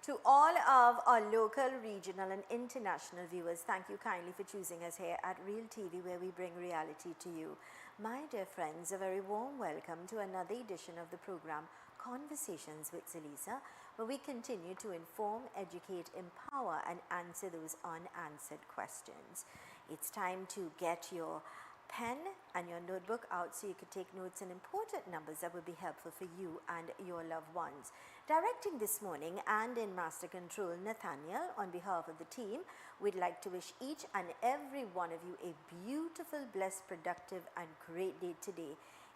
To all of our local, regional and international viewers, thank you kindly for choosing us here at Real TV, where we bring reality to you. My dear friends, a very warm welcome to another edition of the program Conversations with Zelisa, where we continue to inform, educate, empower and answer those unanswered questions. It's time to get your pen and your notebook out so you can take notes on important numbers that will be helpful for you and your loved ones. Directing this morning and in Master Control, Nathaniel, on behalf of the team, we'd like to wish each and every one of you a beautiful, blessed, productive and great day today.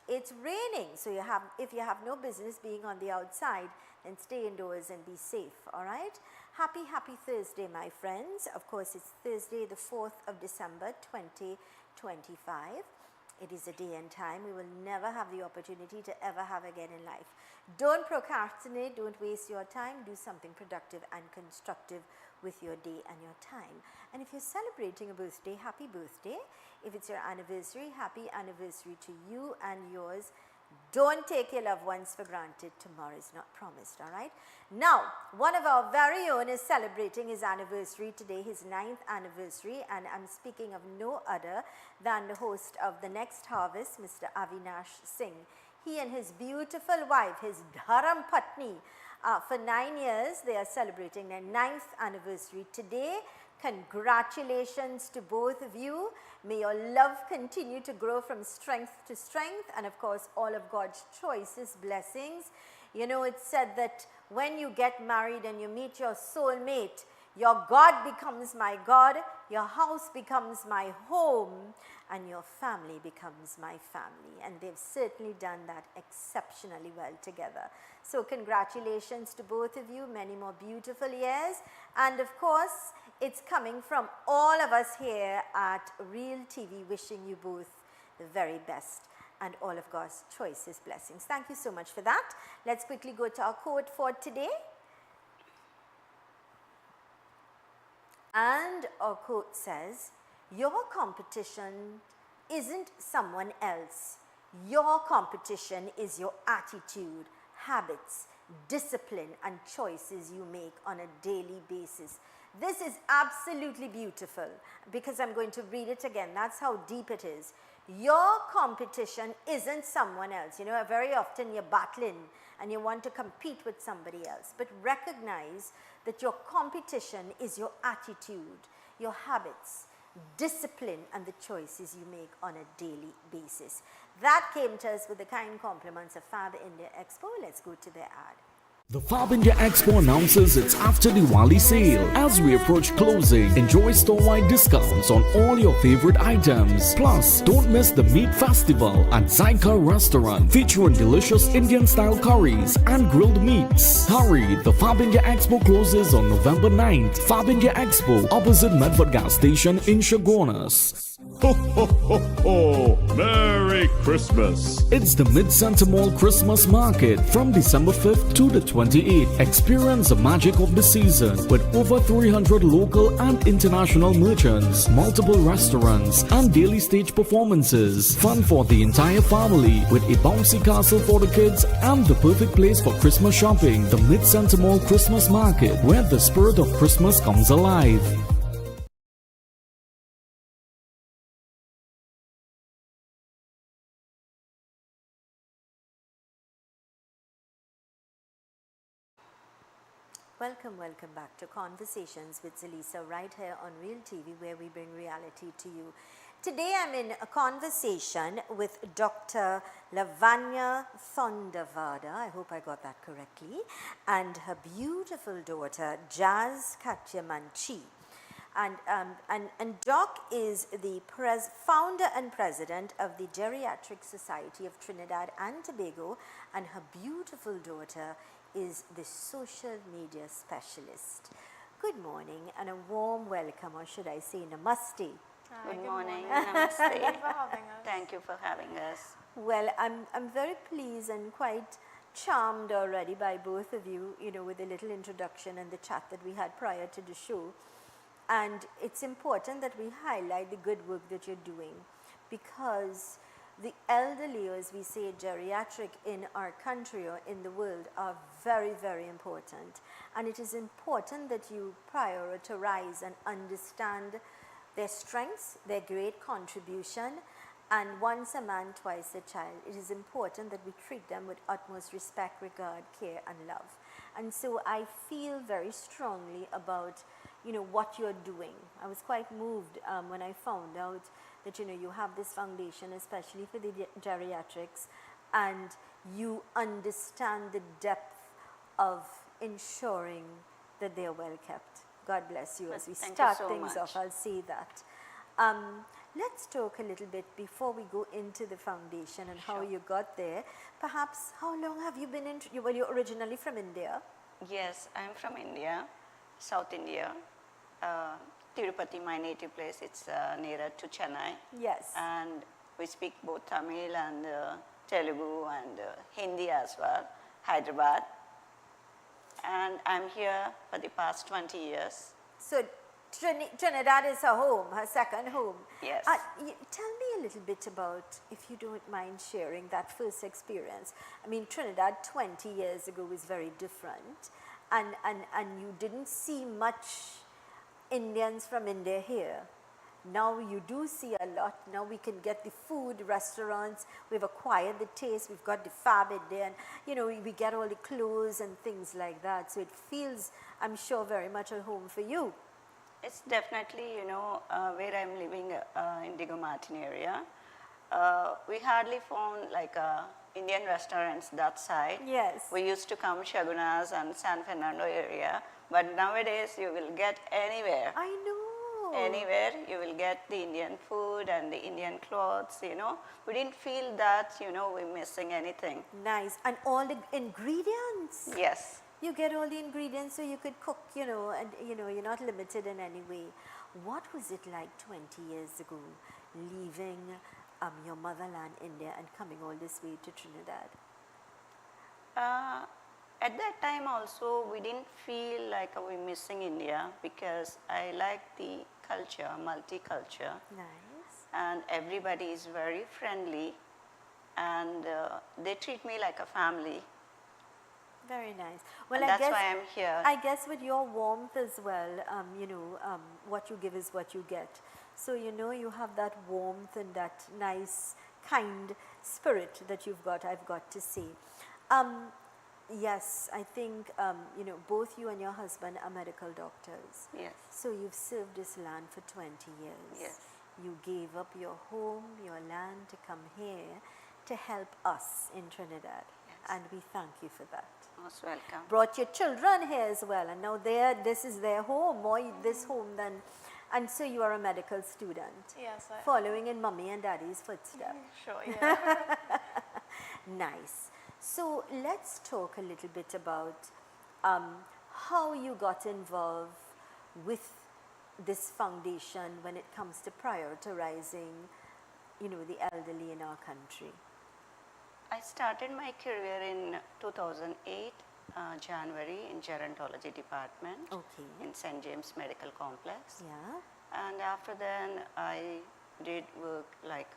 It's raining, so if you have no business being on the outside, then stay indoors and be safe, all right? Happy Thursday, my friends. Of course, it's Thursday, the 4th of December, 2025. It is a day and time we will never have the opportunity to ever have again in life. Don't procrastinate, don't waste your time, do something productive and constructive with your day and your time. And if you're celebrating a birthday, happy birthday. If it's your anniversary, happy anniversary to you and yours. Don't take your loved ones for granted. Tomorrow is not promised, all right? Now, one of our very own is celebrating his anniversary today, his 9th anniversary, and I'm speaking of no other than the host of The Next Harvest, Mr. Avinash Singh. He and his beautiful wife, his Dharam Patni, for 9 years, they are celebrating their 9th anniversary today. Congratulations to both of you. May your love continue to grow from strength to strength, and of course all of God's choices, blessings. You know, it's said that when you get married and you meet your soulmate, your God becomes my God, your house becomes my home, and your family becomes my family. And they've certainly done that exceptionally well together. So congratulations to both of you, many more beautiful years. And of course, it's coming from all of us here at Real TV, wishing you both the very best and all of God's choicest blessings. Thank you so much for that. Let's quickly go to our quote for today. And our quote says, your competition isn't someone else. Your competition is your attitude, habits, discipline and choices you make on a daily basis. This is absolutely beautiful because I'm going to read it again. That's how deep it is. Your competition isn't someone else. You know, very often you're battling and you want to compete with somebody else. But recognize that your competition is your attitude, your habits, discipline, and the choices you make on a daily basis. That came to us with the kind compliments of Fab India Expo. Let's go to their ad. The Fab India Expo announces its after Diwali sale. As we approach closing, enjoy store-wide discounts on all your favorite items. Plus, don't miss the Meat Festival at Zyka Restaurant, featuring delicious Indian-style curries and grilled meats. Hurry, the Fab India Expo closes on November 9th. Fab India Expo, opposite Medford Gas Station in Chaguanas. Ho, ho, ho, ho! Merry Christmas! It's the Mid-Center Mall Christmas Market from December 5th to the 28th. Experience the magic of the season with over 300 local and international merchants, multiple restaurants, and daily stage performances. Fun for the entire family with a bouncy castle for the kids and the perfect place for Christmas shopping. The Mid-Center Mall Christmas Market, where the spirit of Christmas comes alive. Welcome back to Conversations with Zelisa, right here on Real TV, where we bring reality to you. Today I'm in a conversation with Dr. Lavanya Thondavada, I hope I got that correctly, and her beautiful daughter, Jazz Katyamanchi. And Doc is the founder and president of the Geriatric Society of Trinidad and Tobago, and her beautiful daughter is the social media specialist. Good morning and a warm welcome, or should I say namaste. Hi, good morning. Namaste. Thank you for having us. Thank you for having us. Well, I'm very pleased and quite charmed already by both of you, you know, with the little introduction and the chat that we had prior to the show. And it's important that we highlight the good work that you're doing, because the elderly, or as we say geriatric, in our country or in the world are very, very important. And it is important that you prioritize and understand their strengths, their great contribution, and once a man, twice a child. It is important that we treat them with utmost respect, regard, care, and love. And so I feel very strongly about, what you're doing. I was quite moved when I found out that, you have this foundation, especially for the geriatrics, and you understand the depth of ensuring that they are well kept. God bless you. As we Thank you start so things much. off, I'll say that. Let's talk a little bit before we go into the foundation and how Sure. you got there. Perhaps, how long have you been in, well, you're originally from India. Yes, I'm from India, South India. Tirupati, my native place, it's nearer to Chennai. Yes. And we speak both Tamil and Telugu and Hindi as well, Hyderabad. And I'm here for the past 20 years. So Trinidad is her home, her second home. Yes. Tell me a little bit about, if you don't mind sharing, that first experience. I mean, Trinidad 20 years ago was very different, and you didn't see much Indians from India here. Now you do see a lot. Now we can get the food, restaurants, we've acquired the taste, we've got the fab in there, and we get all the clothes and things like that. So it feels, I'm sure, very much at home for you. It's definitely, where I'm living, Indigo Martin area. We hardly found like Indian restaurants that side. Yes. We used to come Shagunas and San Fernando area, but nowadays you will get anywhere. I know. Anywhere you will get the Indian food and the Indian clothes, We didn't feel that, we're missing anything. Nice. And all the ingredients. Yes. You get all the ingredients so you could cook, and you're not limited in any way. What was it like 20 years ago, leaving your motherland, India, and coming all this way to Trinidad? At that time also, we didn't feel like we're missing India because I like the culture, multiculture. Nice. And everybody is very friendly and they treat me like a family. Very nice. Well, And I that's guess, why I'm here. I guess with your warmth as well, what you give is what you get. So, you have that warmth and that nice, kind spirit that you've got, I've got to say. Yes, I think, both you and your husband are medical doctors. Yes. So you've served this land for 20 years. Yes. You gave up your home, your land to come here to help us in Trinidad. Yes. And we thank you for that. Most welcome. Brought your children here as well, and now this is their home, more this home than, and so you are a medical student. Yes, Following in mommy and daddy's footsteps. sure, yeah. Nice. So let's talk a little bit about how you got involved with this foundation when it comes to prioritizing, the elderly in our country. I started my career in 2008, January, in gerontology department Okay. in St. James Medical Complex. Yeah. And after then, I did work like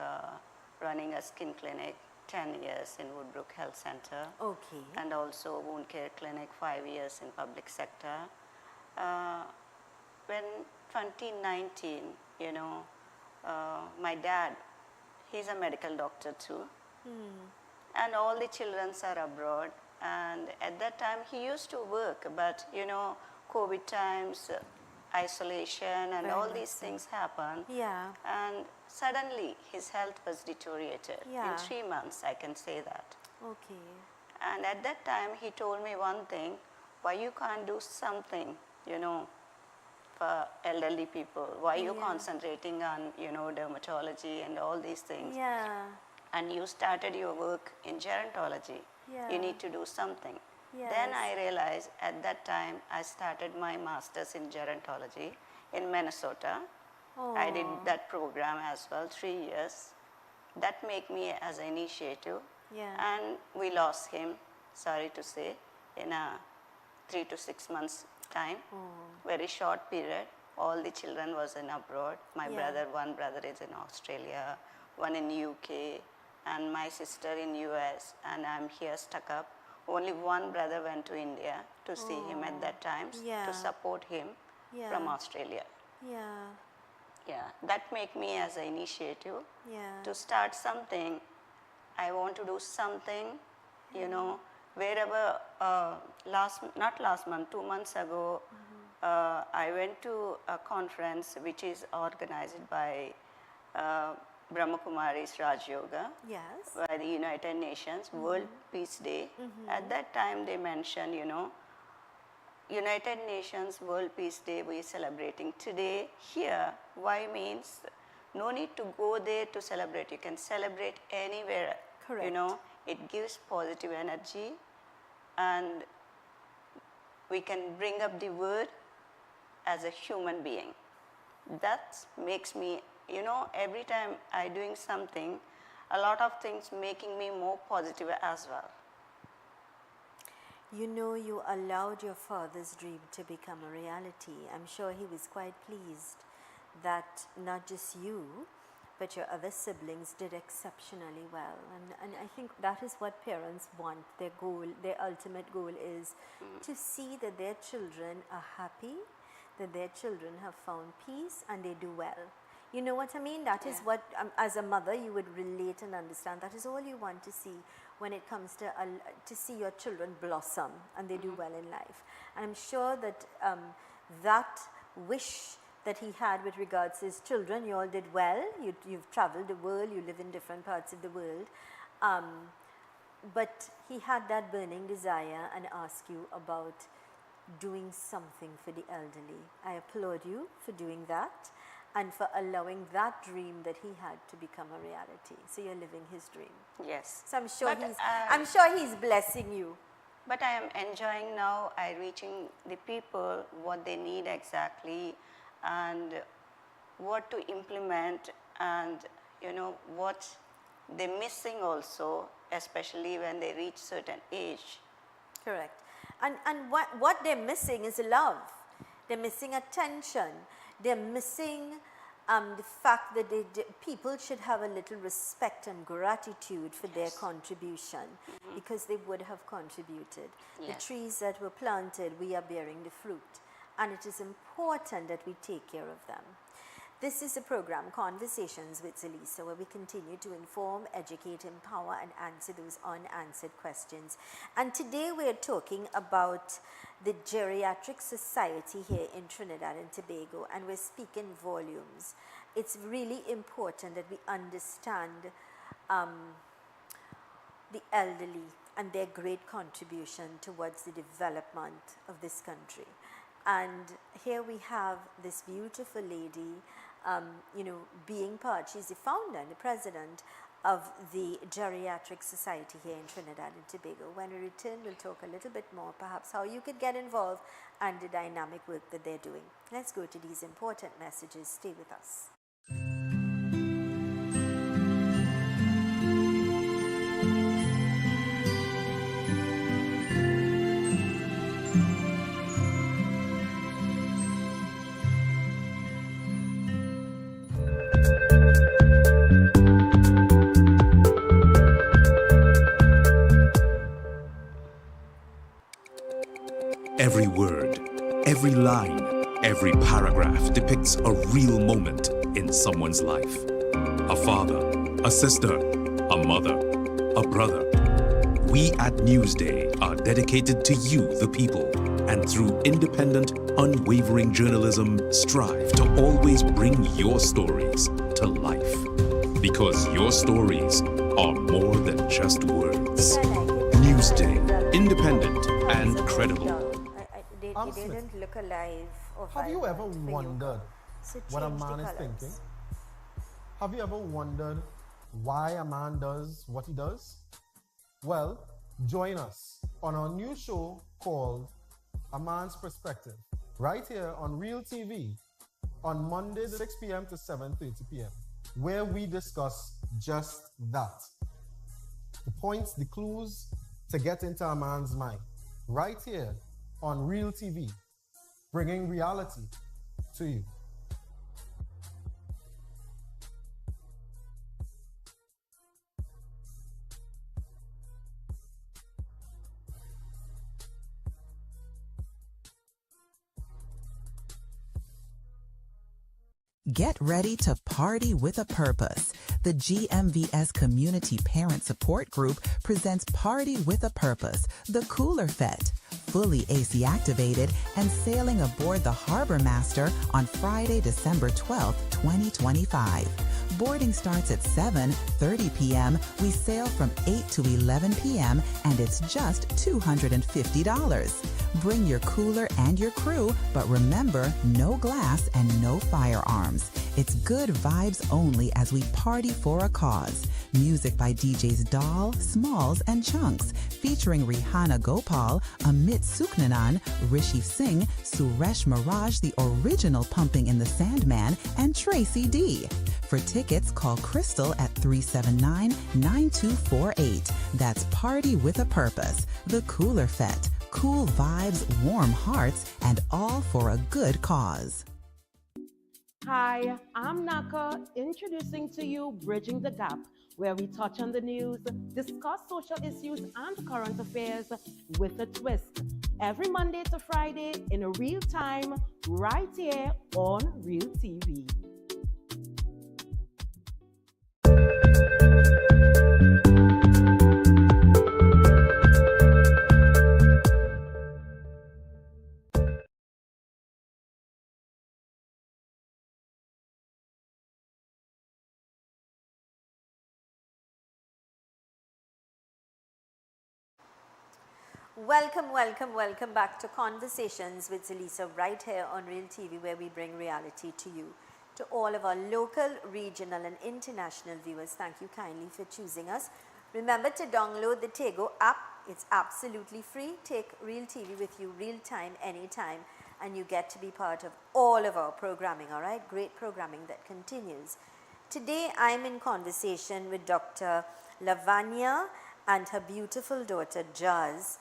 running a skin clinic 10 years in Woodbrook Health Center. Okay. And also wound care clinic 5 years in public sector. When 2019, my dad, he's a medical doctor too. And all the children are abroad. And at that time, he used to work, but COVID times, isolation, and Very all much these so. things happen. Yeah. And suddenly, his health was deteriorated. Yeah. In 3 months, I can say that. Okay. And at that time, he told me one thing, why you can't do something, for elderly people? Why you Yeah. concentrating on, dermatology and all these things? Yeah. And you started your work in gerontology. Yeah. You need to do something. Yes. Then I realized at that time I started my master's in gerontology in Minnesota. I did Oh. that program as well, 3 years. That made me as an initiative. Yeah. And we lost him, sorry to say, in a 3 to 6 months time. Very short period. All the children was in abroad. My Yeah. brother, one brother is in Australia, one in UK, and my sister in US, and I'm here stuck up. Only one brother went to India to see him at that time, Yeah. to support him from Australia. Yeah. Yeah, that make me as an initiative Yeah. to start something. I want to do something, you know, wherever, not last month, 2 months ago, I went to a conference which is organized by Brahma Kumari's Raj Yoga Yes. by the United Nations World Peace Day. At that time they mentioned, you know, United Nations World Peace Day we are celebrating today here. Why means no need to go there to celebrate. You can celebrate anywhere. Correct. You know, it gives positive energy, and we can bring up the word as a human being. That makes me, you know, every time I doing something, a lot of things making me more positive as well. You know, you allowed your father's dream to become a reality. I'm sure he was quite pleased that not just you, but your other siblings did exceptionally well. And I think that is what parents want. Their goal, their ultimate goal is to see that their children are happy, that their children have found peace, and they do well. You know what I mean? That is what, as a mother, you would relate and understand. That is all you want to see when it comes to see your children blossom and they do well in life. And I'm sure that that wish that he had with regards to his children, you all did well. You've traveled the world, you live in different parts of the world. But he had that burning desire and asked you about doing something for the elderly. I applaud you for doing that and for allowing that dream that he had to become a reality. So you're living his dream. Yes. So But, I'm sure he's blessing you. But I am enjoying now. I reaching the people what they need exactly, and what to implement, and you know what they're missing also, especially when they reach certain age. Correct. And what they're missing is love. They're missing attention. They're missing the fact that people should have a little respect and gratitude for their contribution, because they would have contributed. Yes. The trees that were planted, we are bearing the fruit. And it is important that we take care of them. This is the program Conversations with Zelisa, where we continue to inform, educate, empower, and answer those unanswered questions. And today we are talking about the Geriatric Society here in Trinidad and Tobago, and we're speaking volumes. It's really important that we understand the elderly and their great contribution towards the development of this country. And here we have this beautiful lady, you know, being part. She's the founder and the president of the Geriatric Society here in Trinidad and Tobago. When we return, we'll talk a little bit more, perhaps how you could get involved and the dynamic work that they're doing. Let's go to these important messages. Stay with us. Every word, every line, every paragraph depicts a real moment in someone's life. A father, a sister, a mother, a brother. We at Newsday are dedicated to you, the people, and through independent, unwavering journalism, strive to always bring your stories to life. Because your stories are more than just words. Newsday, independent and credible. They didn't look alive or Have you ever vibrant for wondered So what a change the man is colours. thinking? Have you ever wondered why a man does what he does? Well, join us on our new show called A Man's Perspective, right here on Real TV on Mondays 6 p.m. to 7:30 p.m., where we discuss just that. The points, the clues to get into a man's mind, right here on Real TV, bringing reality to you. Get ready to party with a purpose. The GMVS Community Parent Support Group presents Party with a Purpose, the Cooler Fete, fully AC activated and sailing aboard the Harbor Master on Friday, December 12th, 2025. Boarding starts at 7:30 p.m. We sail from 8 to 11 p.m. and it's just $250. Bring your cooler and your crew, but remember, no glass and no firearms. It's good vibes only as we party for a cause. Music by DJs Doll, Smalls, and Chunks, featuring Rihanna Gopal, Amit Suknanan, Rishi Singh, Suresh Miraj, the original Pumping in the Sandman, and Tracy D. For tickets, call Crystal at 379-9248. That's Party with a Purpose, the Cooler Fete. Cool vibes, warm hearts, and all for a good cause. Hi, I'm Naka, introducing to you Bridging the Gap, where we touch on the news, discuss social issues and current affairs with a twist. Every Monday to Friday in real time, right here on Real TV. Welcome back to Conversations with Zelisa right here on Real TV, where we bring reality to you. To all of our local, regional and international viewers, thank you kindly for choosing us. Remember to download the Tego app. It's absolutely free. Take Real TV with you real time, anytime, and you get to be part of all of our programming, all right? Great programming that continues. Today, I'm in conversation with Dr. Lavanya and her beautiful daughter, Jazz.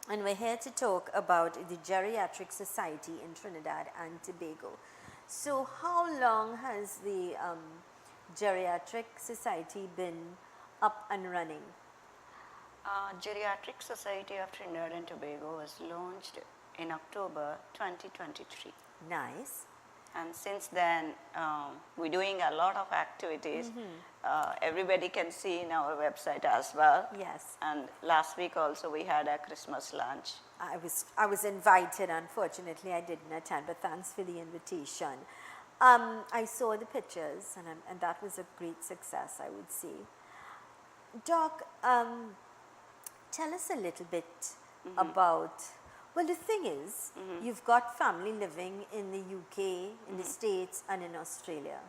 And we're here to talk about the Geriatric Society in Trinidad and Tobago. So how long has the Geriatric Society been up and running? Geriatric Society of Trinidad and Tobago was launched in October 2023. Nice. And since then, we're doing a lot of activities. Everybody can see in our website as well. Yes. And last week also we had a Christmas lunch. I was invited. Unfortunately, I didn't attend, but thanks for the invitation. I saw the pictures, and that was a great success, I would say. Doc, tell us a little bit about. Well, the thing is, you've got family living in the UK, in the States, and in Australia.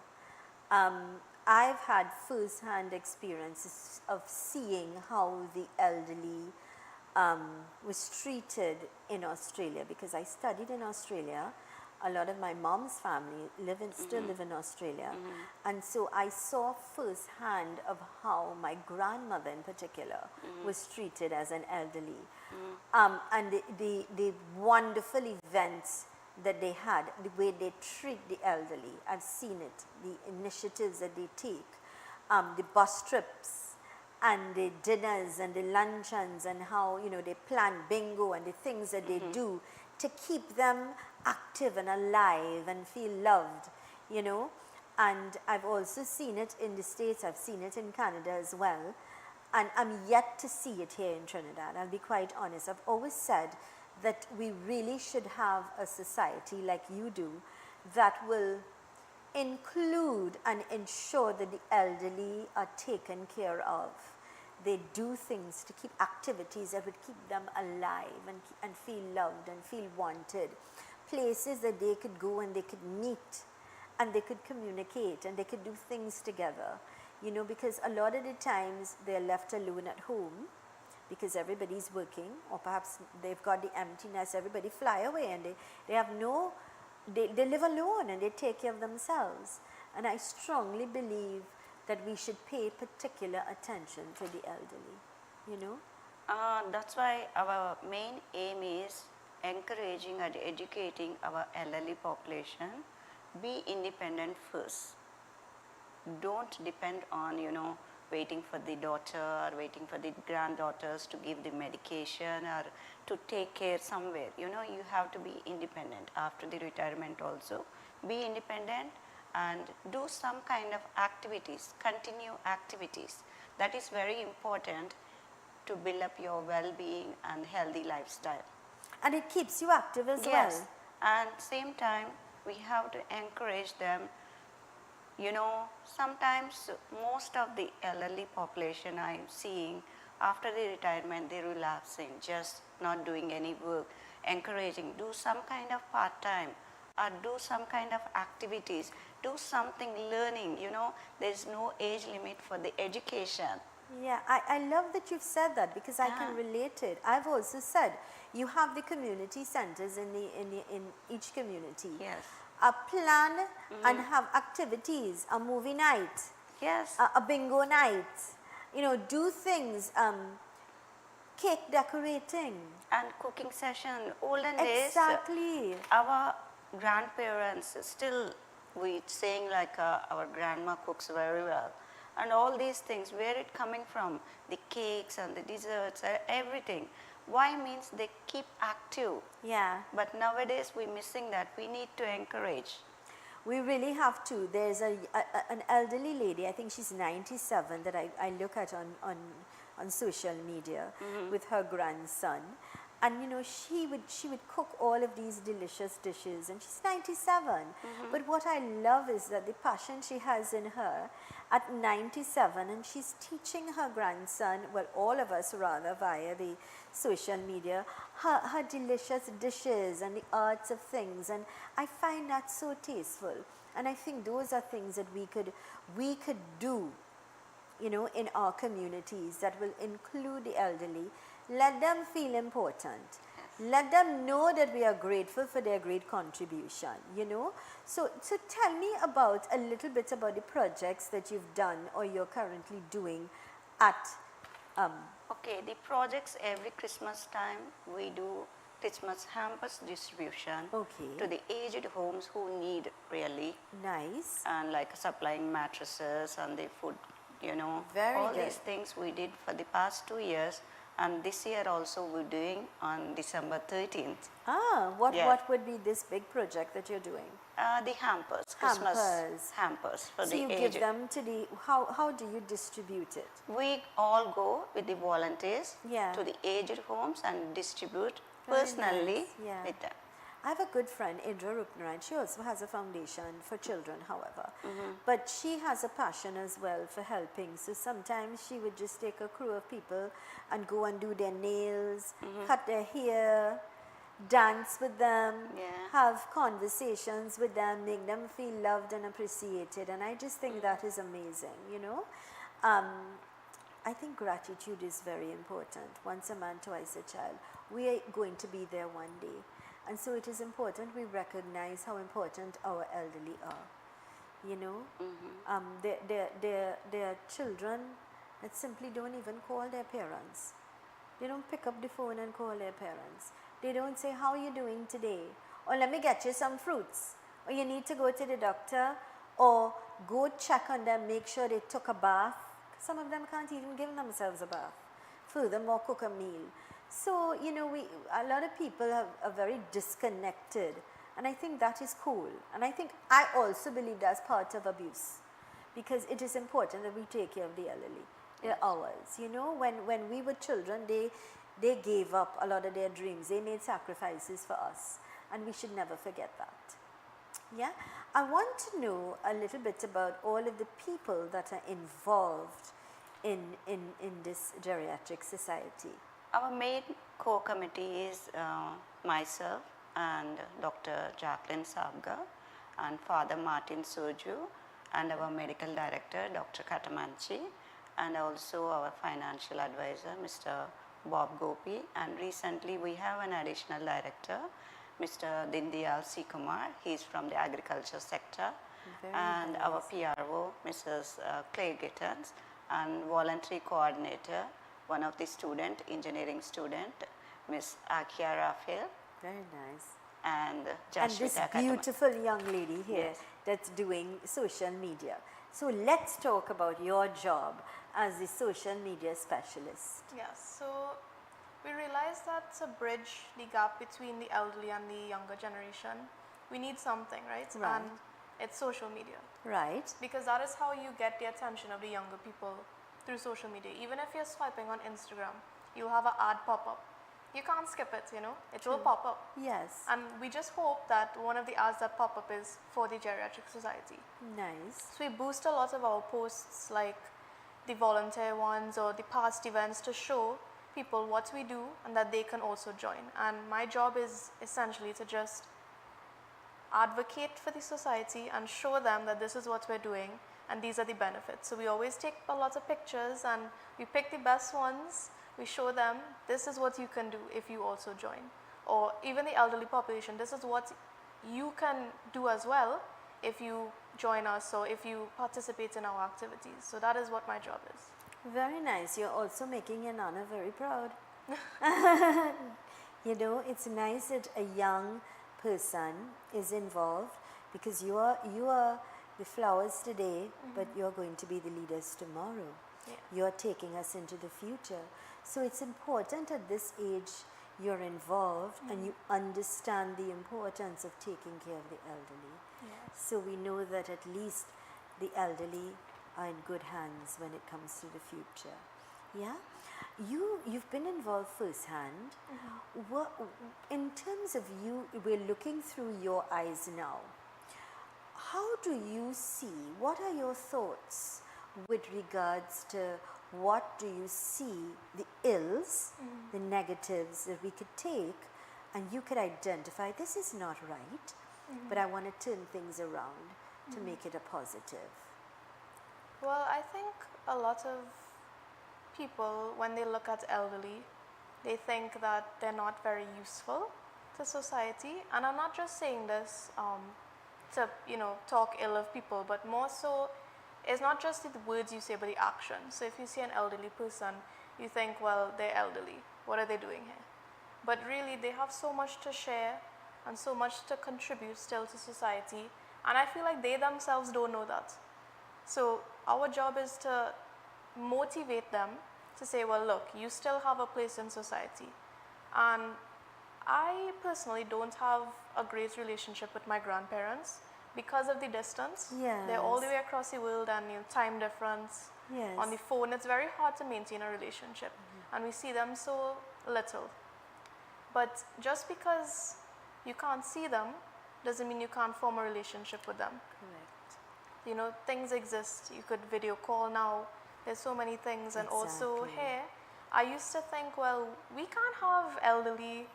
I've had first-hand experiences of seeing how the elderly was treated in Australia, because I studied in Australia. A lot of my mom's family still live in Australia. And so I saw firsthand of how my grandmother in particular was treated as an elderly. And the wonderful events that they had, the way they treat the elderly, I've seen it, the initiatives that they take, the bus trips and the dinners and the luncheons, and how, you know, they plan bingo and the things that they do to keep them active and alive and feel loved, you know. And I've also seen it in the States, I've seen it in Canada as well, and I'm yet to see it here in Trinidad. I'll be quite honest. I've always said that we really should have a society like you do that will include and ensure that the elderly are taken care of. They do things to keep activities that would keep them alive and feel loved and feel wanted. Places that they could go and they could meet and they could communicate and they could do things together. You know, because a lot of the times they're left alone at home because everybody's working, or perhaps they've got the emptiness, everybody fly away and they have no, they live alone and they take care of themselves. And I strongly believe that we should pay particular attention to the elderly, you know. That's why our main aim is encouraging and educating our elderly population. Be independent first. Don't depend on, you know, waiting for the daughter or waiting for the granddaughters to give the medication or to take care somewhere. You know, you have to be independent after the retirement also. Be independent and do some kind of activities, continue activities. That is very important to build up your well-being and healthy lifestyle. And it keeps you active as Yes, well. and same time we have to encourage them. You know, sometimes most of the elderly population I am seeing, after the retirement they relapsing, just not doing any work. Encouraging, do some kind of part-time or do some kind of activities, do something learning, you know, there's no age limit for the education. Yeah, I love that you've said that because I can relate it. I've also said you have the community centers in each community. Yes. A plan and have activities, a movie night, Yes. a bingo night. You know, do things, cake decorating. And cooking session, olden days, Exactly. our grandparents still we saying like our grandma cooks very well, and all these things, where it coming from, the cakes and the desserts, everything. Why means they keep active. Yeah. But nowadays we're missing that. We need to encourage. We really have to. There's an elderly lady, I think she's 97, that I look at on social media with her grandson. And you know, she would cook all of these delicious dishes, and she's 97. But what I love is that the passion she has in her at 97, and she's teaching her grandson, well, all of us rather, via the social media, her delicious dishes and the arts of things. And I find that so tasteful. And I think those are things that we could do, you know, in our communities that will include the elderly. Let them feel important. Let them know that we are grateful for their great contribution, you know. So tell me about a little bit about the projects that you've done or you're currently doing at Okay, the projects every Christmas time we do Christmas hampers distribution to the aged homes who need really. Nice. And like supplying mattresses and the food, you know, Very all good. these things we did for the past 2 years, and this year also we're doing on December 13th. What would be this big project that you're doing? The hampers, Christmas hampers for So the you aged. give them to the, how do you distribute it? We all go with the volunteers Yeah. to the aged homes and distribute Very personally nice, yeah. with them. I have a good friend, Indra Rupnaran. She also has a foundation for children, however. But she has a passion as well for helping. So sometimes she would just take a crew of people and go and do their nails, cut their hair, dance with them, have conversations with them, make them feel loved and appreciated. And I just think that is amazing, you know. I think gratitude is very important. Once a man, twice a child. We are going to be there one day. And so it is important we recognize how important our elderly are. You know, there are children that simply don't even call their parents. They don't pick up the phone and call their parents. They don't say, how are you doing today? Or let me get you some fruits. Or you need to go to the doctor. Or go check on them, make sure they took a bath. Some of them can't even give themselves a bath. Furthermore, cook a meal. So, you know, a lot of people are very disconnected, and I think that is cool. And I also believe that's part of abuse, because it is important that we take care of the elderly. They're ours. You know, when we were children, they gave up a lot of their dreams. They made sacrifices for us, and we should never forget that. Yeah, I want to know a little bit about all of the people that are involved in this geriatric society. Our main core committee is myself and Dr. Jacqueline Sabga and Father Martin Soju and our medical director Dr. Katamanchi and also our financial advisor Mr. Bob Gopi, and recently we have an additional director Mr. Dindyal C. Kumar. He is from the agriculture sector. And our PRO Mrs. Claire Gittens and voluntary coordinator, one of the engineering student, Miss Akia Raphael. Very nice. And this beautiful young lady here that's doing social media. So let's talk about your job as the social media specialist. Yes, so we realized that to bridge the gap between the elderly and the younger generation, we need something, right? Right. And it's social media. Right. Because that is how you get the attention of the younger people through social media. Even if you're swiping on Instagram, you'll have an ad pop up. You can't skip it, it will pop up. Yes. And we just hope that one of the ads that pop up is for the Geriatric Society. Nice. So we boost a lot of our posts, like the volunteer ones or the past events, to show people what we do and that they can also join. And my job is essentially to just advocate for the society and show them that this is what we're doing and these are the benefits. So we always take a lot of pictures and we pick the best ones. We show them this is what you can do if you also join. Or even the elderly population, this is what you can do as well if you join us or if you participate in our activities. So that is what my job is. Very nice. You're also making your Nana very proud. It's nice that a young person is involved, because you are the flowers today, but you're going to be the leaders tomorrow. Yeah. You're taking us into the future. So it's important at this age you're involved and you understand the importance of taking care of the elderly. Yes. So we know that at least the elderly are in good hands when it comes to the future. Yeah? You've been involved firsthand. In terms of you, we're looking through your eyes now. How do you see, what are your thoughts with regards to what do you see the ills, the negatives that we could take, and you could identify this is not right, but I want to turn things around to make it a positive? Well, I think a lot of people, when they look at elderly, they think that they're not very useful to society. And I'm not just saying this to talk ill of people, but more so, it's not just the words you say, but the actions. So if you see an elderly person, you think, well, they're elderly. What are they doing here? But really, they have so much to share and so much to contribute still to society. And I feel like they themselves don't know that. So our job is to motivate them to say, well, look, you still have a place in society. And I personally don't have a great relationship with my grandparents because of the distance. Yes. They're all the way across the world, and time difference. Yes. On the phone, it's very hard to maintain a relationship. And we see them so little. But just because you can't see them doesn't mean you can't form a relationship with them. Correct. Things exist. You could video call now. There's so many things. And also Exactly. here, I used to think, well, we can't have elderly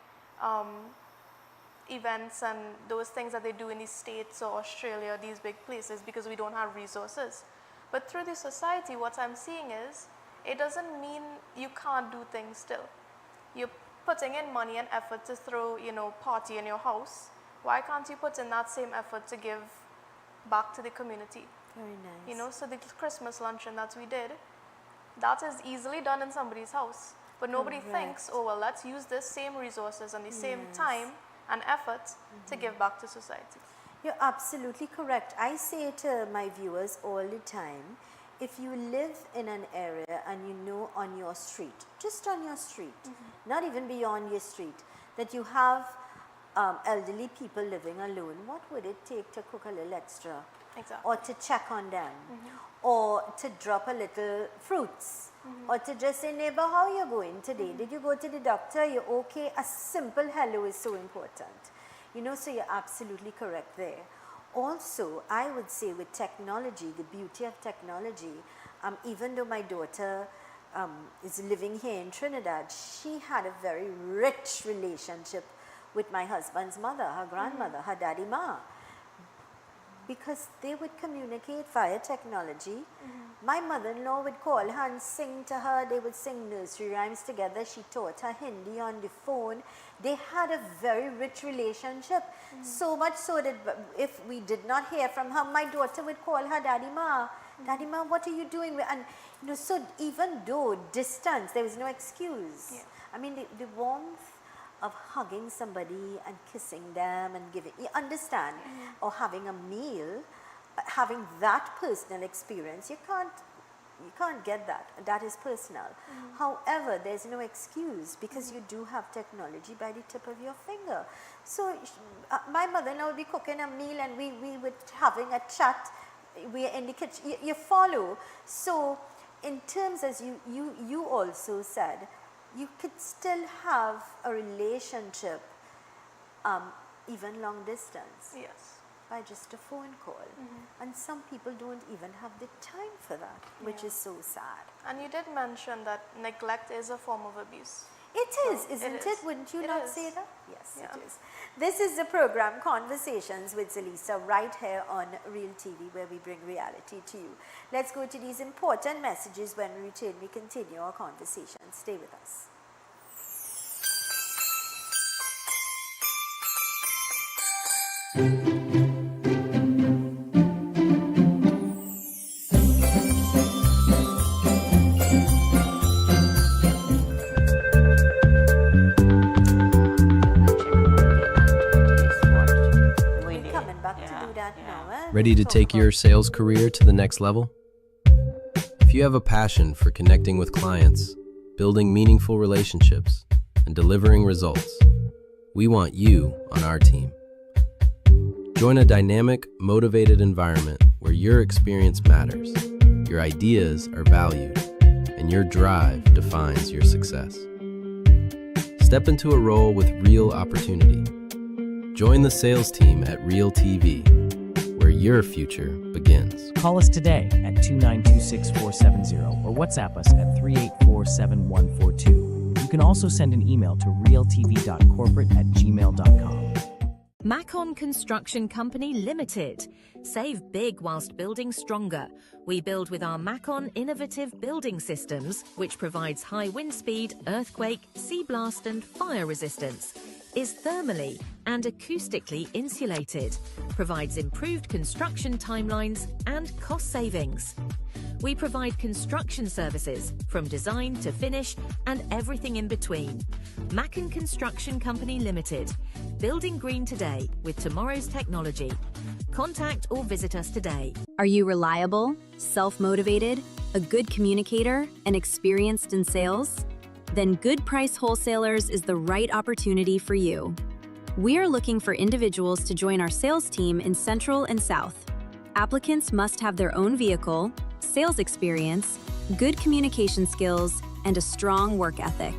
events and those things that they do in the States or Australia, these big places, because we don't have resources. But through the society, what I'm seeing is, it doesn't mean you can't do things still. You're putting in money and effort to throw, party in your house. Why can't you put in that same effort to give back to the community? Very nice. So the Christmas luncheon that we did, that is easily done in somebody's house. But nobody Correct. thinks, oh, well, let's use the same resources and the same Yes. time and effort to give back to society. You're absolutely correct. I say to my viewers all the time, if you live in an area and on your street, just on your street, not even beyond your street, that you have elderly people living alone, what would it take to cook a little extra? Exactly. Or to check on them, or to drop a little fruits, or to just say, neighbor, how are you going today? Did you go to the doctor? You're okay? A simple hello is so important. So you're absolutely correct there. Also, I would say with technology, the beauty of technology, even though my daughter is living here in Trinidad, she had a very rich relationship with my husband's mother, her grandmother, her daddy ma. Because they would communicate via technology. My mother-in-law would call her and sing to her. They would sing nursery rhymes together. She taught her Hindi on the phone. They had a very rich relationship. So much so that if we did not hear from her, my daughter would call her Daddy Ma. Daddy Ma, what are you doing? And so even though distance, there was no excuse. Yeah. I mean, the warmth of hugging somebody and kissing them and giving, you understand, or having a meal, having that personal experience, you can't You can't get that. That is personal. However, there's no excuse because you do have technology by the tip of your finger. So my mother-in-law would be cooking a meal and we were having a chat. We are in the kitchen. You follow. So in terms, as you also said, you could still have a relationship even long distance. Yes. By just a phone call. And some people don't even have the time for that, which is so sad. And you did mention that neglect is a form of abuse. It is, isn't it? is. Wouldn't you It not is. say that? Yes, Yeah. it is. This is the program Conversations with Zelisa right here on Real TV, where we bring reality to you. Let's go to these important messages. When we return, we continue our conversation. Stay with us. We Coming back to do that now. Ready to take your sales career to the next level? If you have a passion for connecting with clients, building meaningful relationships, and delivering results, we want you on our team. Join a dynamic, motivated environment where your experience matters, your ideas are valued, and your drive defines your success. Step into a role with real opportunity. Join the sales team at Real TV, where your future begins. Call us today at 2926470 or WhatsApp us at 3847142. You can also send an email to realtv.corporate@gmail.com. Macon Construction Company Limited. Save big whilst building stronger. We build with our Macon innovative building systems, which provides high wind speed, earthquake, sea blast and fire resistance, is thermally and acoustically insulated, provides improved construction timelines and cost savings. We provide construction services from design to finish and everything in between. Macon Construction Company Limited. Building green today with tomorrow's technology. Contact or visit us today. Are you reliable, self-motivated, a good communicator, and experienced in sales? Then Good Price Wholesalers is the right opportunity for you. We are looking for individuals to join our sales team in Central and South. Applicants must have their own vehicle, sales experience, good communication skills, and a strong work ethic.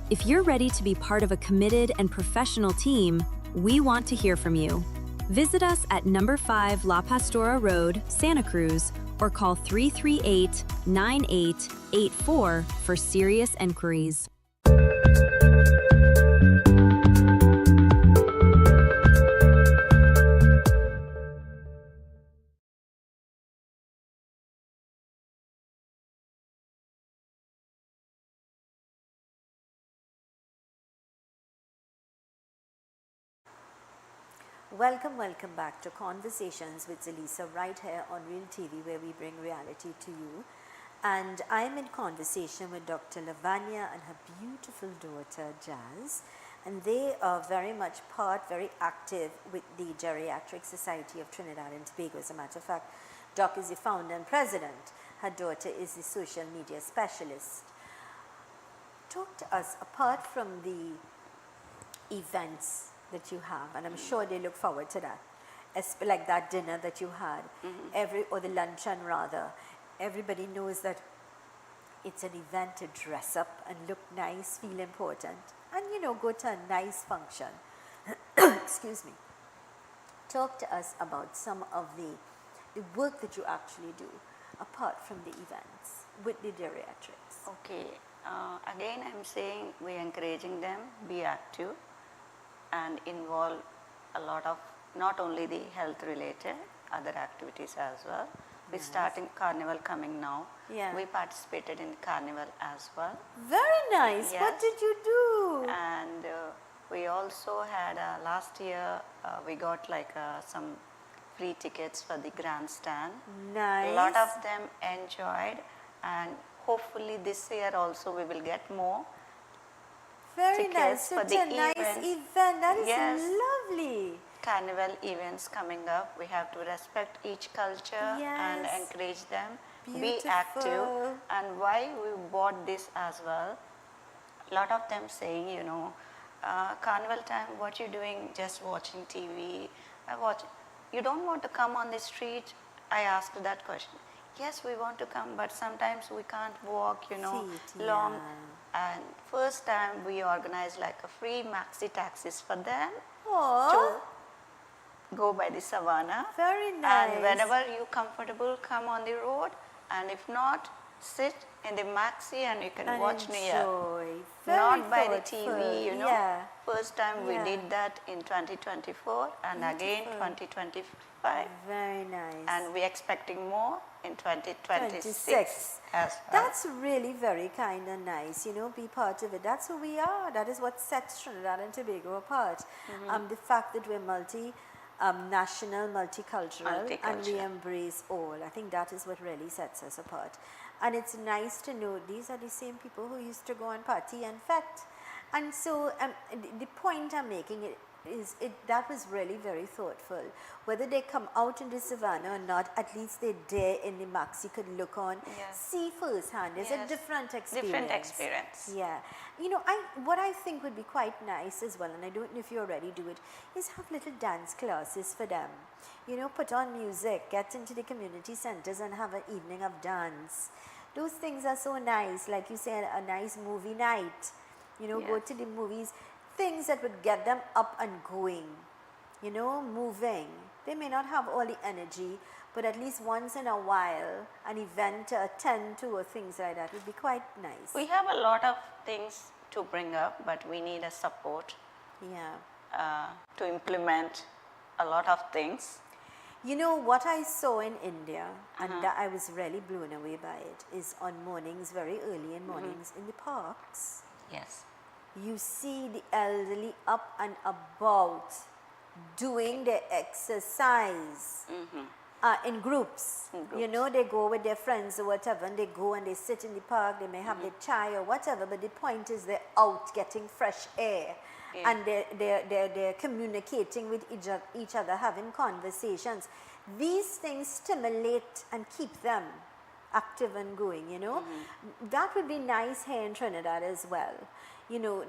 If you're ready to be part of a committed and professional team, we want to hear from you. Visit us at number 5 La Pastora Road, Santa Cruz, or call 338-9884 for serious enquiries. Welcome back to Conversations with Zelisa right here on Real TV, where we bring reality to you. And I'm in conversation with Dr. Lavanya and her beautiful daughter Jazz, and they are very much very active with the Geriatric Society of Trinidad and Tobago. As a matter of fact, Doc is the founder and president. Her daughter is the social media specialist. Talk to us, apart from the events that you have, and I'm sure they look forward to that, like that dinner that you had, or the luncheon rather. Everybody knows that it's an event to dress up and look nice, feel important, and go to a nice function. Excuse me. Talk to us about some of the work that you actually do apart from the events with the geriatrics. Okay, again I'm saying we're encouraging them, be active and involve a lot of not only the health related, other activities as well. We're starting carnival coming now. Yeah. We participated in carnival as well. Very nice. Yes. What did you do? And we also had last year we got like some free tickets for the grandstand. Nice. A lot of them enjoyed, and hopefully this year also we will get more. Very tickets nice. for Such the a nice events. event. That is Yes. lovely. Carnival events coming up. We have to respect each culture and Yes. encourage them. be active. And why we bought this as well, a lot of them saying, you know, carnival time, what you doing, just watching TV. You don't want to come on the street? I asked that question. Yes, we want to come, but sometimes we can't walk, you know, long. And first time we organized like a free maxi taxis for them to go by the savannah. Very nice. And whenever you comfortable, come on the road, and if not, sit in the maxi and you can watch near. Not by the TV, you know. Yeah. First time we did that in 2024 and again 2025. Very nice. And we're expecting more in 2026 as well. That's really very kind and nice, you know, be part of it. That's who we are. That is what sets Trinidad and Tobago apart. The fact that we're national, multicultural, and we embrace all. I think that is what really sets us apart. And it's nice to know these are the same people who used to go and party and fete. And so the point I'm making is that was really very thoughtful. Whether they come out in the savannah or not, at least they're there in the maxi, could look on, see firsthand. It's a different experience. Different experience. Yeah. You know, what I think would be quite nice as well, and I don't know if you already do it, is have little dance classes for them. You know, put on music, get into the community centers and have an evening of dance. Those things are so nice. Like you said, a nice movie night. You know, go to the movies. Things that would get them up and going, you know, moving. They may not have all the energy, but at least once in a while, an event to attend to or things like that would be quite nice. We have a lot of things to bring up, but we need a support to implement a lot of things. You know, what I saw in India, and that I was really blown away by it, is on mornings, very early in mornings, in the parks. Yes. You see the elderly up and about doing their exercise in groups. You know, they go with their friends or whatever, and they go and they sit in the park, they may have their chai or whatever, but the point is they're out getting fresh air. And they're communicating with each other, having conversations. These things stimulate and keep them active and going, you know. That would be nice here in Trinidad as well. You know,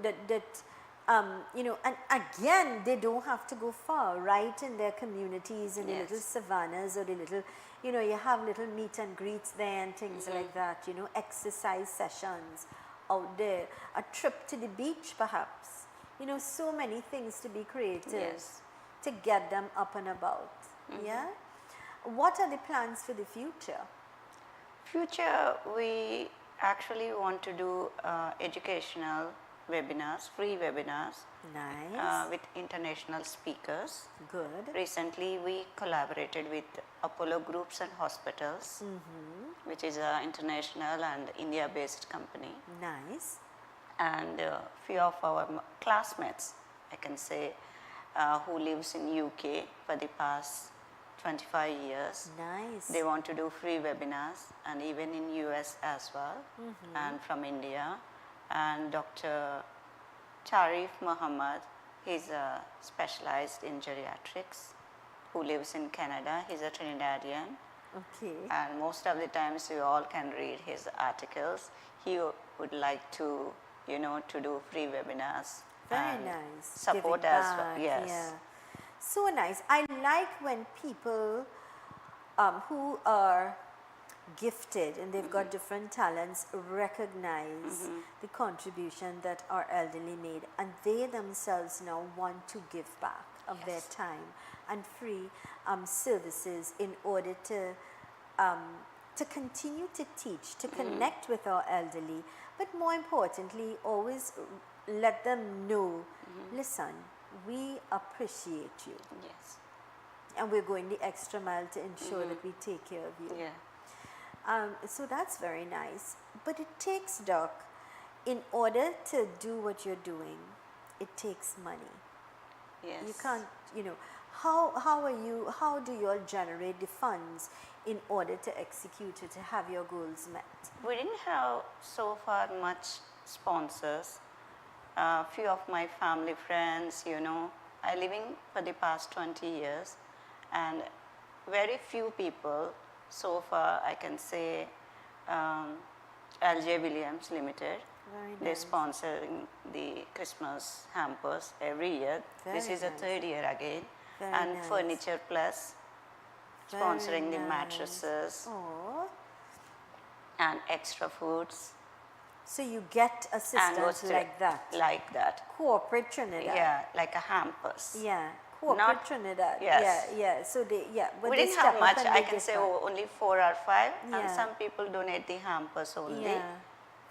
you know, and again, they don't have to go far, right in their communities, in the little savannas or the little, you know, you have little meet and greets there and things like that, you know, exercise sessions out there, a trip to the beach perhaps. You know, so many things to be created to get them up and about. Yeah. What are the plans for the future? Future, we actually want to do educational webinars, free webinars. Nice. With international speakers. Good. Recently, we collaborated with Apollo Groups and Hospitals, which is an international and India-based company. Nice. And a few of our classmates, I can say, who lives in UK for the past 25 years. Nice. They want to do free webinars, and even in US as well, and from India. And Dr. Charif Muhammad, he's specialized in geriatrics, who lives in Canada. He's a Trinidadian. Okay. And most of the times you all can read his articles. He would like to, you know, to do free webinars. Very nice. Support Giving as back, well. Yes. Yeah. So nice. I like when people who are gifted and they've got different talents recognize the contribution that our elderly made, and they themselves now want to give back of their time and free services in order to continue to teach, to connect with our elderly, but more importantly, always let them know, listen, we appreciate you. Yes. And we're going the extra mile to ensure that we take care of you. Yeah. So that's very nice. But it takes, Doc, in order to do what you're doing, it takes money. Yes. You can't, you know, how do you all generate the funds in order to execute it, to have your goals met? We didn't have so far much sponsors. A few of my family friends, you know, I living for the past 20 years, and very few people so far I can say LJ Williams Limited. Very They're nice. sponsoring the Christmas hampers every year. This Very is the nice. third year again. Very And nice. Furniture Plus sponsoring Very the nice. mattresses Oh, and extra foods. so you get And assistance what's like that. Like that. Corporate Trinidad. Yeah, like a hampers. Yeah. Corporate Not- Trinidad. yes. Yeah. So they, but We they didn't step have up much. and I they can give say back. only 4 or 5, Yeah. and some people donate the hampers only. Yeah.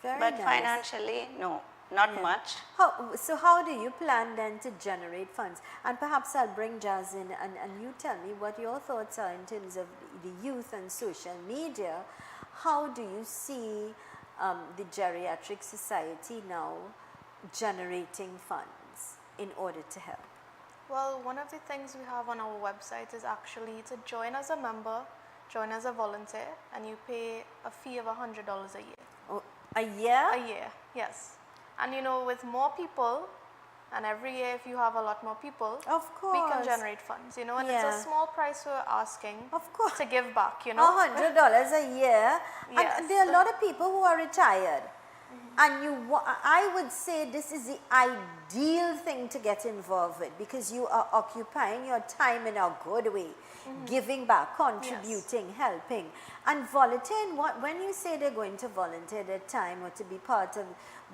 Very But nice. financially, no, not Yeah. much. How do you plan then to generate funds? And perhaps I'll bring Jazz in and you tell me what your thoughts are in terms of the youth and social media. How do you see the Geriatric Society now generating funds in order to help? Well, one of the things we have on our website is actually to join as a member, join as a volunteer, and you pay a fee of $100 a year. Oh, a year? A year, yes. And you know, with more people, and every year if you have a lot more people, Of we can course. generate funds, you know, and Yeah. it's a small price we're asking Of course. to give back, you know. $100 a year. Yes. And there are a lot of people who are retired. And I would say this is the ideal thing to get involved with because you are occupying your time in a good way, giving back, contributing, helping. And volunteering, when you say they're going to volunteer their time or to be part of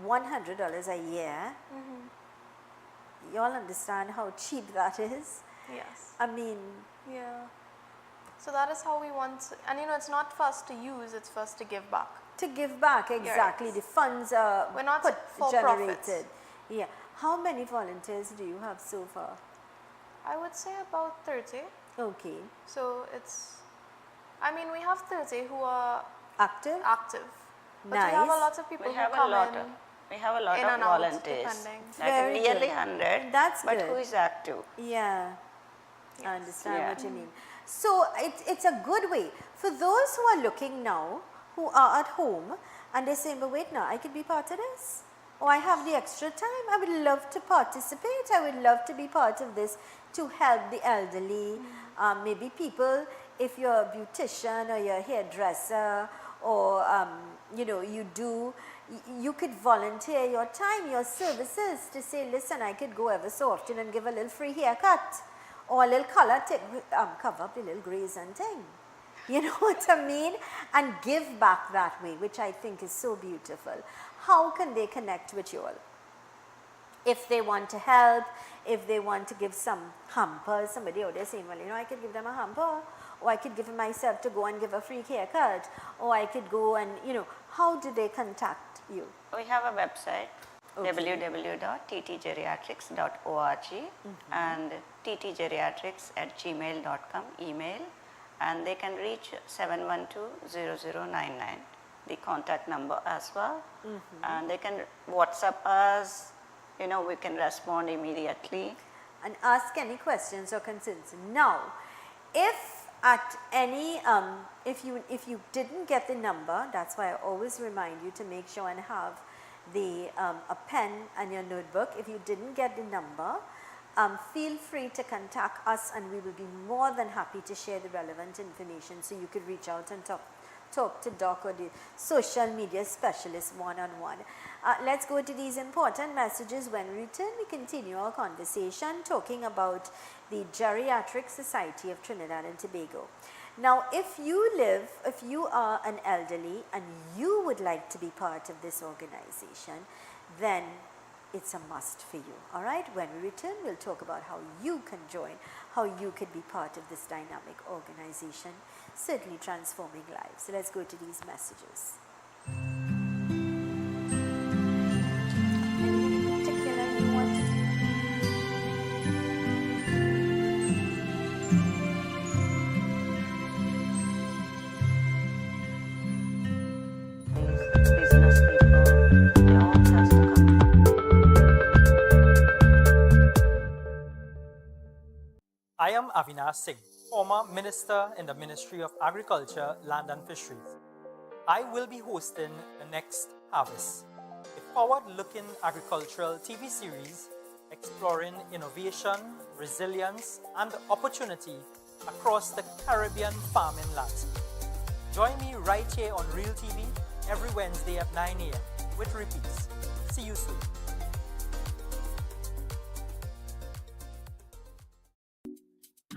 $100 a year, you all understand how cheap that is? Yes. I mean, Yeah. So that is how we want to, and you know, it's not for us to use, it's for us to give back. to give back, exactly. The funds are We're not for generated. profit. Yeah. How many volunteers do you have so far? I would say about 30. Okay. So it's, I mean, we have 30 who are Active? active. But Nice. we have a lot of people We who have a come lot in. of we have a lot in of and out, volunteers, depending. like Very nearly good. 100. That's but good. who is active? Yeah. I understand Yeah. what you mean. So it's a good way. For those who are looking now, who are at home, and they're saying, but wait now, I could be part of this? Or I have the extra time, I would love to participate, I would love to be part of this to help the elderly, maybe people, if you're a beautician or you're a hairdresser, or you know, you could volunteer your time, your services to say, listen, I could go ever so often and give a little free haircut or a little color, cover up the little grays and thing. You know what I mean? And give back that way, which I think is so beautiful. How can they connect with you all? If they want to help, if they want to give some hampers, somebody out there saying, well, you know, I could give them a hamper, or I could give it myself to go and give a free haircut, or I could go and, you know, how do they contact you? We have a website, Okay. www.ttgeriatrics.org and ttgeriatrics@gmail.com email, and they can reach 712-0099, the contact number as well. And they can WhatsApp us, you know, we can respond immediately. And ask any questions or concerns. Now, if at any, if you didn't get the number, that's why I always remind you to make sure and have the a pen and your notebook. If you didn't get the number, feel free to contact us, and we will be more than happy to share the relevant information so you could reach out and talk to Doc or the social media specialist one-on-one. Let's go to these important messages. When we return, we continue our conversation talking about the Geriatric Society of Trinidad and Tobago. Now, if you are an elderly and you would like to be part of this organization, then it's a must for you. All right, when we return, we'll talk about how you can join, how you could be part of this dynamic organization, certainly transforming lives. So let's go to these messages. Anything in particular you want to Business people, they all has to come. I am Avinash Singh, former Minister in the Ministry of Agriculture, Land and Fisheries. I will be hosting the next Harvest, a forward-looking agricultural TV series exploring innovation, resilience, and opportunity across the Caribbean farming landscape. Join me right here on Real TV every Wednesday at 9 a.m. with repeats. See you soon.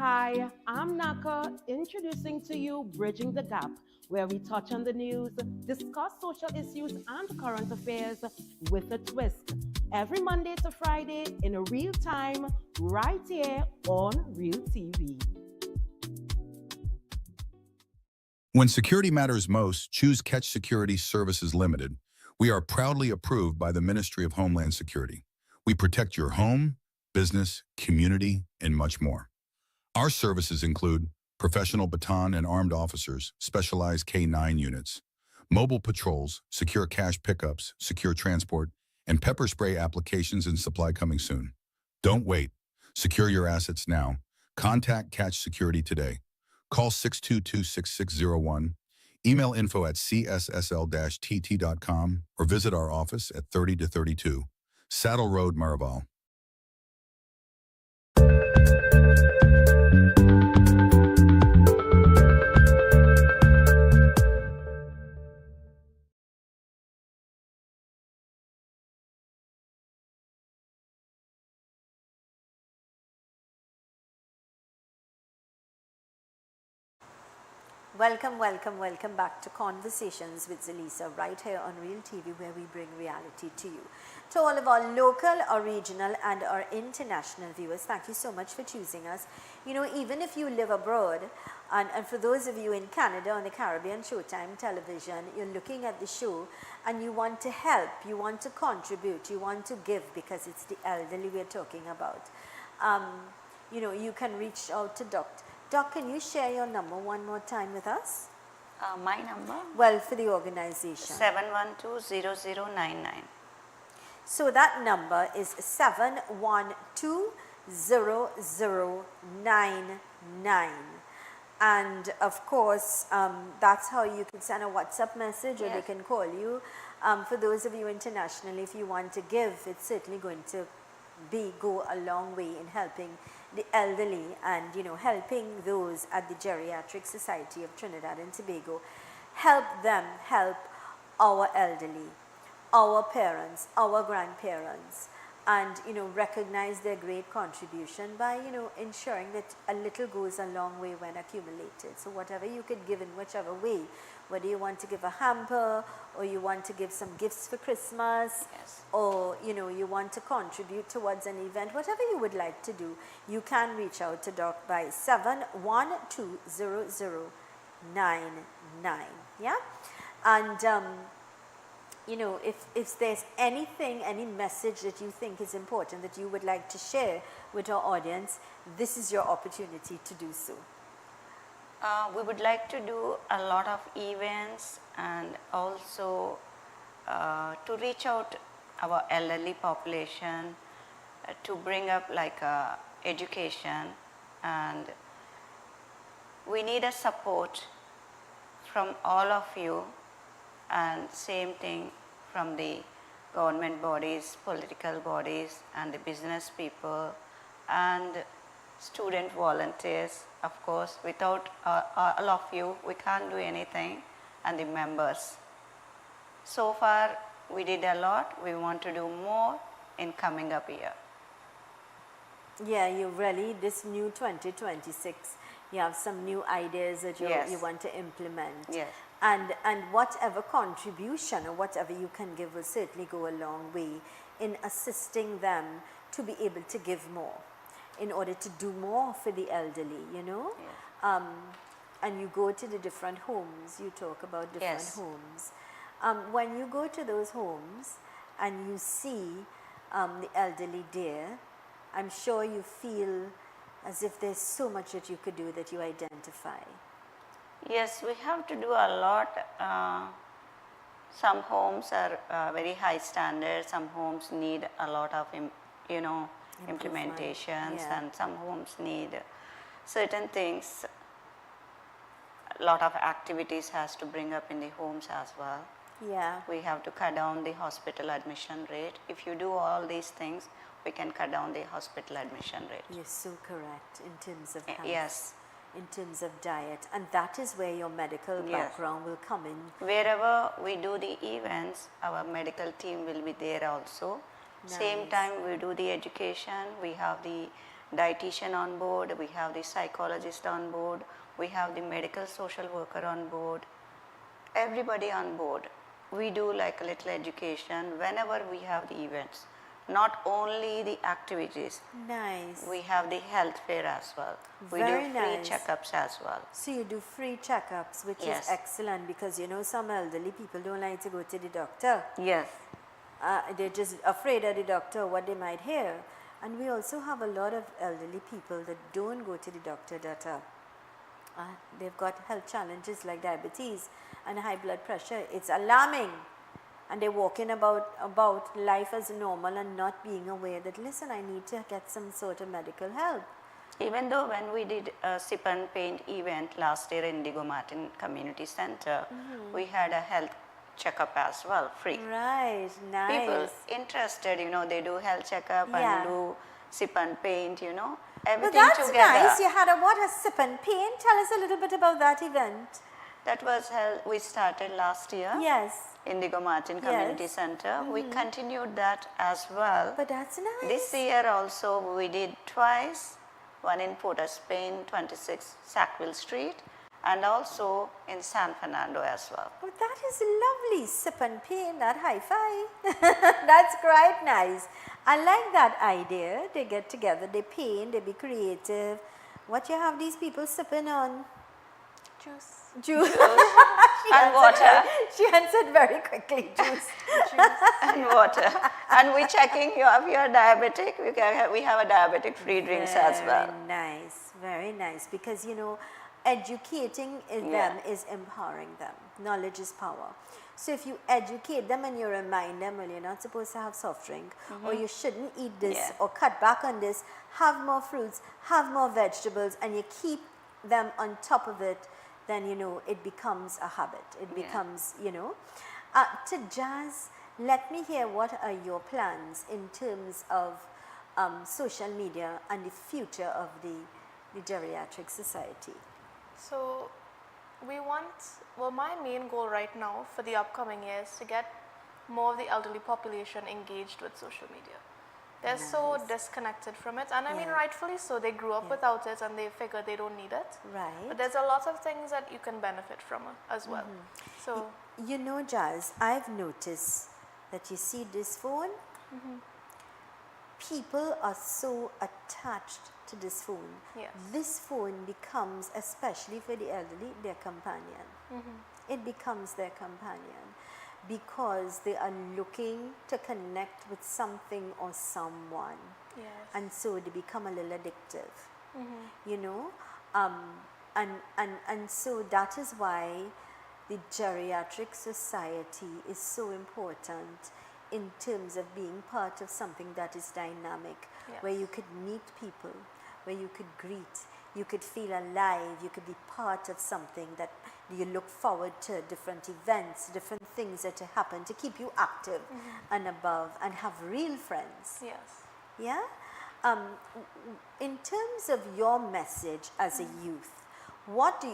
Hi, I'm Naka, introducing to you Bridging the Gap, where we touch on the news, discuss social issues and current affairs with a twist. Every Monday to Friday in real time, right here on Real TV. When security matters most, choose Catch Security Services Limited. We are proudly approved by the Ministry of Homeland Security. We protect your home, business, community, and much more. Our services include professional baton and armed officers, specialized K-9 units, mobile patrols, secure cash pickups, secure transport, and pepper spray applications and supply coming soon. Don't wait. Secure your assets now. Contact Catch Security today. Call 622-6601, email info@cssl-tt.com, or visit our office at 30-32 Saddle Road, Maraval. Welcome, welcome, welcome back to Conversations with Zelisa, right here on Real TV, where we bring reality to you. To all of our local, our regional, and our international viewers, thank you so much for choosing us. You know, even if you live abroad, and for those of you in Canada on the Caribbean Showtime television, you're looking at the show and you want to help, you want to contribute, you want to give, because it's the elderly we're talking about. You know, you can reach out to Dr. Doc, can you share your number one more time with us? My number? Well, for the organization. 712-0099. So that number is 712-0099. And of course, that's how you can send a WhatsApp message, or they can call you. For those of you internationally, if you want to give, it's certainly going to go a long way in helping the elderly and, you know, helping those at the Geriatric Society of Trinidad and Tobago. Help them help our elderly, our parents, our grandparents, and, you know, recognize their great contribution by, you know, ensuring that a little goes a long way when accumulated. So whatever you could give in whichever way, whether you want to give a hamper, or you want to give some gifts for Christmas, or, you know, you want to contribute towards an event, whatever you would like to do, you can reach out to Doc by 712-0099. Yeah? And, you know, if there's anything, any message that you think is important that you would like to share with our audience, this is your opportunity to do so. We would like to do a lot of events, and also to reach out our elderly population, to bring up like education, and we need a support from all of you, and same thing from the government bodies, political bodies, and the business people, and student volunteers. Of course, without all of you, we can't do anything, and the members. So far, we did a lot. We want to do more in coming up year. Yeah, you really, this new 2026, you have some new ideas that you want to implement. Yes. And whatever contribution or whatever you can give will certainly go a long way in assisting them to be able to give more, in order to do more for the elderly, you know. Yes. And you go to the different homes, you talk about different homes. When you go to those homes and you see the elderly there, I'm sure you feel as if there's so much that you could do that you identify. Yes, we have to do a lot. Some homes are very high standard, some homes need a lot of, you know, implementations, and some homes need certain things. A lot of activities has to bring up in the homes as well. Yeah. We have to cut down the hospital admission rate. If you do all these things, we can cut down the hospital admission rate. You're so correct in terms of health. Yes. in terms of diet, and that is where your medical Yes. background will come in. Wherever we do the events, our medical team will be there also. Same Nice. time we do the education, we have the dietitian on board, we have the psychologist on board, we have the medical social worker on board, everybody on board. We do like a little education whenever we have the events. Not only the activities, Nice. we have the health fair as well. We Very do free nice. checkups as well. So you do free checkups, which Yes. is excellent, because you know some elderly people don't like to go to the doctor. Yes. They're just afraid of the doctor, what they might hear. And we also have a lot of elderly people that don't go to the doctor, that they've got health challenges like diabetes and high blood pressure. It's alarming. And they're walking about life as normal and not being aware that, listen, I need to get some sort of medical help. Even though when we did a sip and paint event last year in Indigo Martin Community Center, we had a health checkup as well, free. Right, nice. People interested, you know, they do health checkup Yeah. and do sip and paint, you know, Well, everything that's together. nice. You had a sip and paint. Tell us a little bit about that event. That was held, we started last year. Yes. Indigo Martin Community Yes. Center. We continued that as well. But that's nice. This year also we did twice, one in Port of Spain, 26 Sackville Street, and also in San Fernando as well. Oh, that is lovely. Sip and paint, that hi-fi. That's quite nice. I like that idea. They get together, they paint, they be creative. What you have these people sipping on? Juice. Juice. And water. She answered very quickly. Juice. And water. And we checking you if you're diabetic, we have a diabetic free drinks as well. Very nice, very nice. Because you know, educating them is empowering them. Knowledge is power. So if you educate them and you remind them, well, you're not supposed to have soft drink, or you shouldn't eat this, or cut back on this, have more fruits, have more vegetables, and you keep them on top of it, then you know it becomes a habit. It becomes, you know. To Jazz, let me hear what are your plans in terms of social media and the future of the Geriatric Society. So we want, well, my main goal right now for the upcoming year is to get more of the elderly population engaged with social media. They're so disconnected from it, and I mean rightfully so. They grew up without it and they figure they don't need it. Right. But there's a lot of things that you can benefit from as well. So you know, Jazz, I've noticed that you see this phone, people are so attached to this phone. Yes. This phone becomes, especially for the elderly, their companion. It becomes their companion because they are looking to connect with something or someone. Yes. And so they become a little addictive, you know. And so that is why the Geriatric Society is so important in terms of being part of something that is dynamic, where you could meet people, where you could greet, you could feel alive, you could be part of something that you look forward to, different events, different things that happen to keep you active and above, and have real friends. yes. Yeah? In terms of your message as a youth,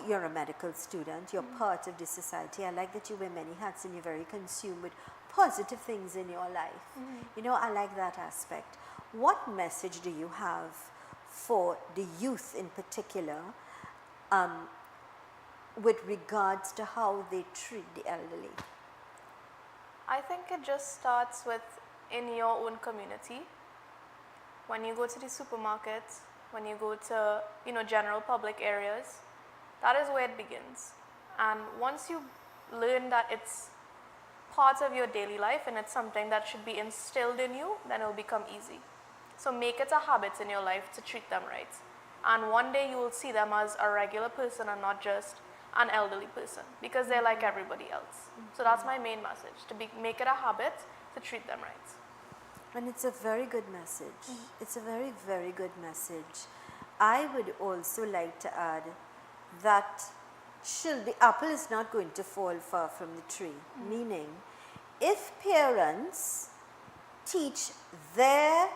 you're a medical student, you're part of this society. I like that you wear many hats and you're very consumed with positive things in your life. You know, I like that aspect. What message do you have for the youth in particular with regards to how they treat the elderly? I think it just starts with in your own community. When you go to the supermarket, when you go to, you know, general public areas, that is where it begins. And once you learn that it's part of your daily life and it's something that should be instilled in you, then it will become easy. So make it a habit in your life to treat them right. And one day you will see them as a regular person and not just an elderly person, because they're like everybody else. So that's my main message, to make it a habit to treat them right. And it's a very good message. It's a very, very good message. I would also like to add that the apple is not going to fall far from the tree. Meaning, if parents teach their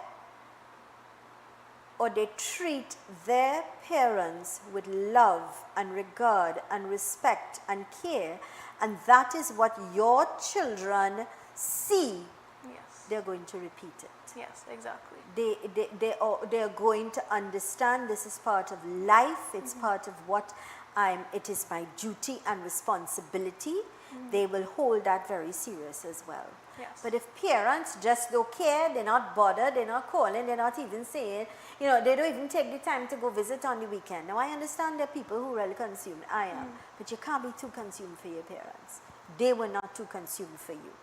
or they treat their parents with love and regard and respect and care, and that is what your children see, Yes. they're going to repeat it. Yes, exactly. They are going to understand this is part of life, it's part of what it is my duty and responsibility. They will hold that very serious as well. Yes. But if parents just don't care, they're not bothered, they're not calling, they're not even saying, you know, they don't even take the time to go visit on the weekend. Now I understand there are people who really consumed, I am, but you can't be too consumed for your parents. They were not too consumed for you,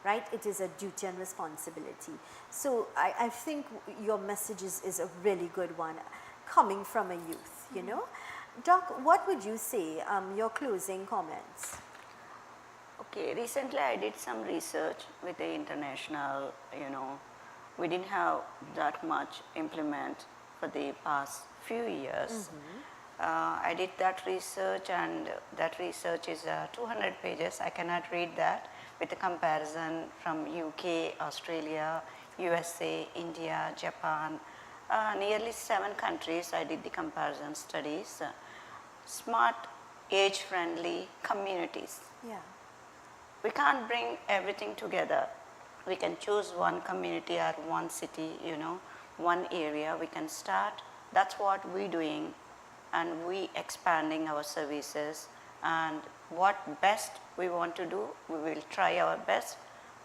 right? It is a duty and responsibility. So I think your message is a really good one, coming from a youth, you know. Doc, what would you say, your closing comments? Okay, recently I did some research with the international, you know, we didn't have that much implement for the past few years. I did that research, and that research is 200 pages. I cannot read that with a comparison from UK, Australia, USA, India, Japan, nearly 7 countries I did the comparison studies. Smart, age-friendly communities. Yeah. We can't bring everything together. We can choose one community or one city, you know, one area we can start. That's what we're doing, and we expanding our services, and what best we want to do, we will try our best,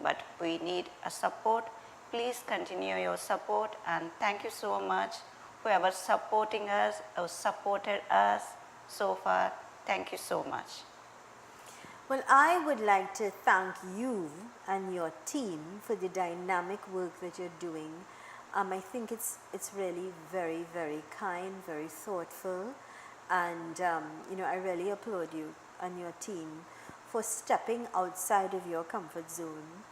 but we need a support. Please continue your support, and thank you so much whoever supporting us or supported us so far. Thank you so much. Well, I would like to thank you and your team for the dynamic work that you're doing. I think it's really very, very kind, very thoughtful, and you know, I really applaud you and your team for stepping outside of your comfort zone.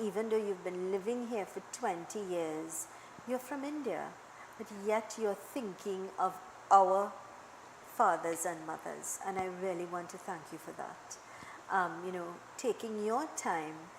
Even though you've been living here for 20 years, you're from India, but yet you're thinking of our fathers and mothers, and I really want to thank you for that. You know, taking your time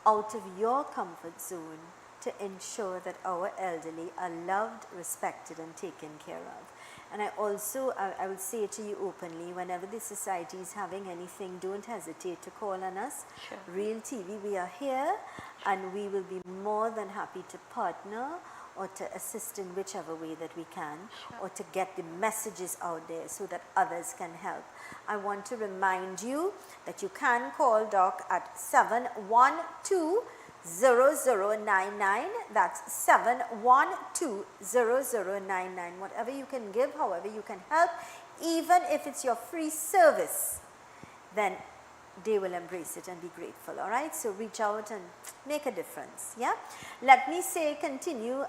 out of your comfort zone to ensure that our elderly are loved, respected, and taken care of. And I also, I would say to you openly, whenever the society is having anything, don't hesitate to call on us. Sure. Real TV, we are here, and we will be more than happy to partner or to assist in whichever way that we can, or to get the messages out there so that others can help. I want to remind you that you can call Doc at 712-0099. That's 712-0099. Whatever you can give, however you can help, even if it's your free service, then they will embrace it and be grateful. All right, so reach out and make a difference. Yeah, let me say continue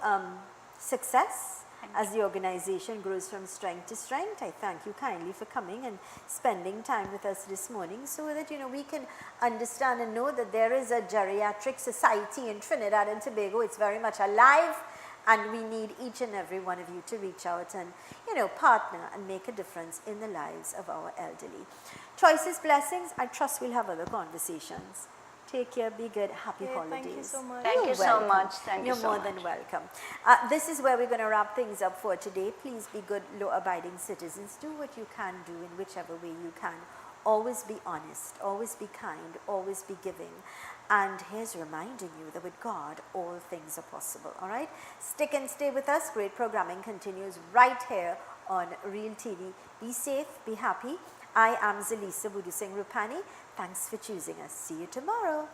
success as the organization grows from strength to strength. I thank you kindly for coming and spending time with us this morning, so that, you know, we can understand and know that there is a geriatric society in Trinidad and Tobago. It's very much alive, and we need each and every one of you to reach out and, you know, partner and make a difference in the lives of our elderly. Choices, blessings. I trust we'll have other conversations. Take care, be good, happy holidays. Thank you so much. Thank you so much. Thank you You're so more much. than welcome. This is where we're going to wrap things up for today. Please be good, law-abiding citizens. Do what you can do in whichever way you can. Always be honest, always be kind, always be giving. And here's reminding you that with God, all things are possible. All right? Stick and stay with us. Great programming continues right here on Real TV. Be safe, be happy. I am Zelisa Budu Singh Rupani. Thanks for choosing us. See you tomorrow.